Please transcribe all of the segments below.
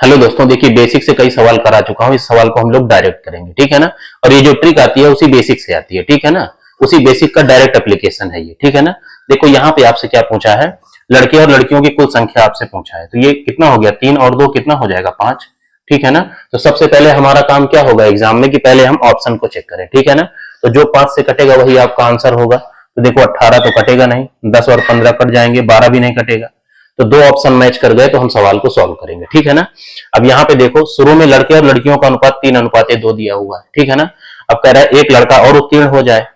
Hello दोस्तों, देखिए basic से कई सवाल करा चुका हूं। इस सवाल को हम लोग डायरेक्ट करेंगे, ठीक है ना। और ये जो ट्रिक आती है उसी बेसिक से आती है, ठीक है ना। उसी बेसिक का डायरेक्ट एप्लीकेशन है ये, ठीक है ना। देखो यहाँ पे आपसे क्या पूछा है, लड़के और लड़कियों की कुल संख्या आपसे पूछा है। तो ये कितना हो गया, 3 और 2 कितना हो जाएगा, 5, ठीक है ना। तो सबसे पहले हमारा काम क्या होगा एग्जाम में कि पहले हम ऑप्शन को चेक करें, ठीक है ना। तो जो 5 से कटेगा वही आपका आंसर होगा। तो देखो 18 तो कटेगा नहीं, 10 और 15 कट जाएंगे, 12 भी नहीं कटेगा। तो दो ऑप्शन मैच कर गए तो हम सवाल को सॉल्व करेंगे, ठीक है ना। अब यहाँ पे देखो शुरू में लड़के और लड़कियों का अनुपात 3:2 दिया हुआ है, ठीक है ना। अब कह रहा है एक लड़का और उत्तीर्ण हो जाए,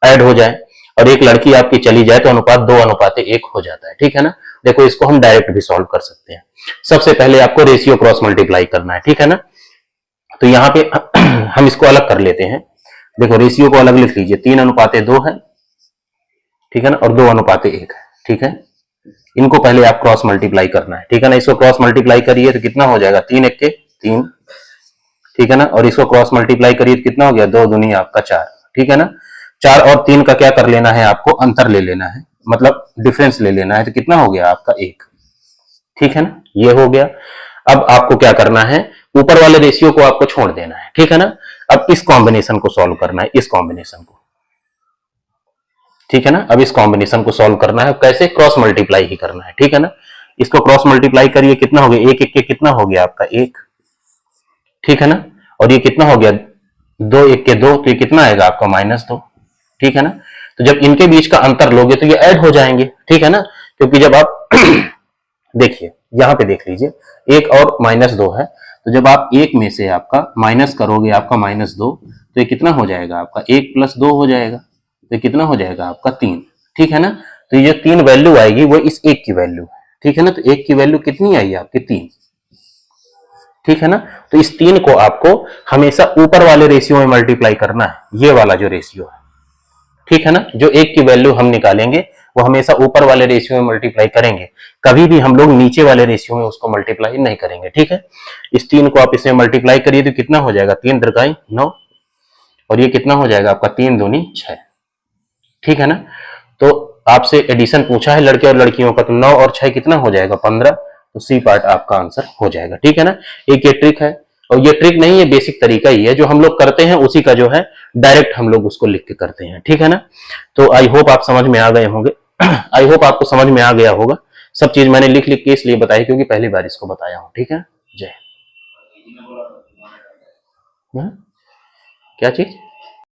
ऐड हो जाए, और एक लड़की आपकी चली जाए तो अनुपात 2:1 हो जाता है, ठीक है ना। देखो इसको हम डायरेक्ट भी सॉल्व कर सकते हैं। सबसे पहले आपको रेशियो क्रॉस मल्टीप्लाई करना है, ठीक है ना। तो यहाँ पे हम इसको अलग कर लेते हैं। देखो रेशियो को अलग लिख लीजिए, 3:2 है, ठीक है ना, और 2:1 है, ठीक है। इनको पहले आप क्रॉस मल्टीप्लाई करना है, ठीक है ना। इसको क्रॉस मल्टीप्लाई करिए तो कितना हो जाएगा, 3 1 3, ठीक है ना। और इसको क्रॉस मल्टीप्लाई करिए तो कितना हो गया, 2 दूनी आपका 4, ठीक है ना। 4 और 3 का क्या कर लेना है, आपको अंतर ले लेना है, मतलब डिफरेंस ले लेना है। तो कितना हो गया आपका 1, ठीक है ना, ये हो गया। अब आपको क्या करना है, ऊपर वाले रेशियो को आपको छोड़ देना है, ठीक है ना। अब इस कॉम्बिनेशन को सॉल्व करना है, इस कॉम्बिनेशन को, ठीक है ना। अब इस कॉम्बिनेशन को सॉल्व करना है, कैसे, क्रॉस मल्टीप्लाई ही करना है, ठीक है ना। इसको क्रॉस मल्टीप्लाई करिए, कितना हो गया, 1 1 के कितना हो गया आपका 1, ठीक है ना। और ये कितना हो गया, 2 1 के 2, तो ये कितना आएगा आपका -2, ठीक है ना। तो जब इनके बीच का अंतर लोगे तो ये ऐड हो जाएंगे, ठीक है ना। क्योंकि जब आप देखिए यहां पे देख लीजिए, 1 और -2 है, तो जब आप एक में से आपका माइनस करोगे आपका -2, तो ये कितना हो जाएगा आपका 1 + 2 हो जाएगा। तो कितना हो जाएगा आपका 3, ठीक है ना। तो ये 3 वैल्यू आएगी, वो इस 1 की वैल्यू है, ठीक है ना। तो 1 की वैल्यू कितनी आई आपकी 3, ठीक है ना। तो इस 3 को आपको हमेशा ऊपर वाले रेशियो में मल्टीप्लाई करना है, ये वाला जो रेशियो है, ठीक है ना। जो 1 की वैल्यू हम निकालेंगे वो हमेशा ऊपर वाले रेशियो में मल्टीप्लाई करेंगे, कभी भी हम लोग नीचे वाले रेशियो में उसको मल्टीप्लाई नहीं करेंगे, ठीक है। इस 3 को आप इसमें मल्टीप्लाई करिए तो कितना हो जाएगा, 3 त्रिकाई 9, और ये कितना हो जाएगा आपका 3 दूनी 6, ठीक है ना। तो आपसे एडिशन पूछा है लड़के और लड़कियों का, तो 9 और 6 कितना हो जाएगा 15, तो सी पार्ट आपका आंसर हो जाएगा, ठीक है ना। एक ये ट्रिक है, और ये ट्रिक नहीं है, बेसिक तरीका ही है, जो हम लोग करते हैं उसी का जो है डायरेक्ट हम लोग उसको लिख के करते हैं, ठीक है ना। तो आई होप आप समझ में आ गए होंगे। आई होप आपको समझ में आ गया होगा। सब चीज मैंने लिख लिख के इसलिए बताई क्योंकि पहली बार इसको बताया हूं, ठीक है। जय। क्या चीज।